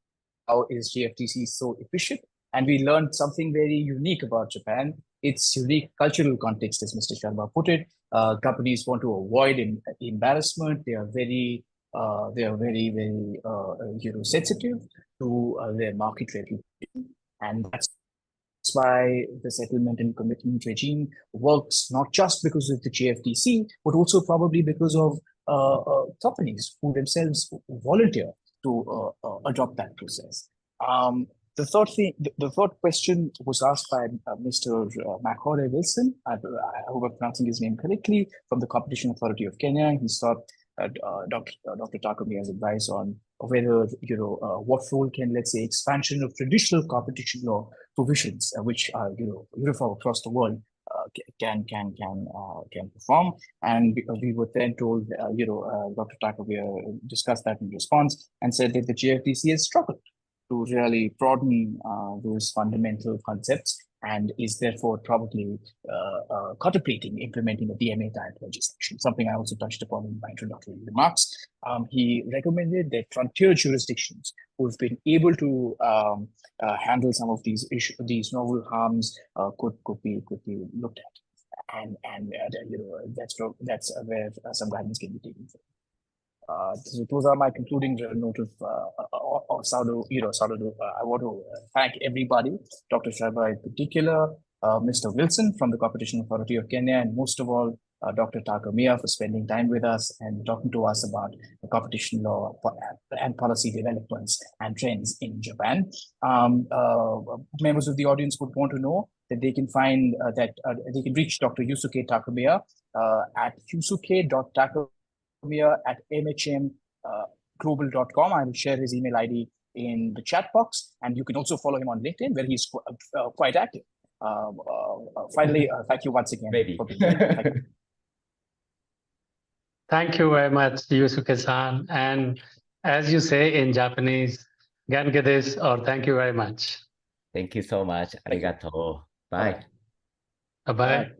is GFTC so efficient? And we learned something very unique about Japan. Its unique cultural context, as Mr. Sharma put it. Companies want to avoid embarrassment. They are very, sensitive to their market reputation, and that's why the settlement and commitment regime works not just because of the GFTC, but also probably because of companies who themselves volunteer to adopt that process. The third question was asked by Mr. Macaulay Wilson. I hope I'm pronouncing his name correctly, from the Competition Authority of Kenya. He sought Dr. Takamiya's advice on whether what role can, let's say, expansion of traditional competition law provisions, which are uniform across the world, can perform. And we were then told, Dr. Takamiya discussed that in response and said that the GFTC has struggled to really broaden those fundamental concepts, and is therefore probably contemplating implementing a DMA-type legislation, something I also touched upon in my introductory remarks. He recommended that frontier jurisdictions who've been able to handle some of these issues, these novel harms, could be looked at, and that's where some guidance can be taken from. So those are my concluding note of Saudo. I want to thank everybody, Dr. Sharma in particular, Mr. Wilson from the Competition Authority of Kenya, and most of all, Dr. Takamiya for spending time with us and talking to us about the competition law and policy developments and trends in Japan. Members of the audience would want to know that they can find they can reach Dr. Yusuke Takamiya at yusuke.takamiya@mhmglobal.com. I will share his email ID in the chat box, and you can also follow him on LinkedIn, where he's quite active. Finally, thank you once again. Maybe. For being here. Thank you. Thank you very much, Yusuke-san. And as you say in Japanese, Genke desu, or thank you very much. Thank you so much. Arigato. Bye. Bye-bye.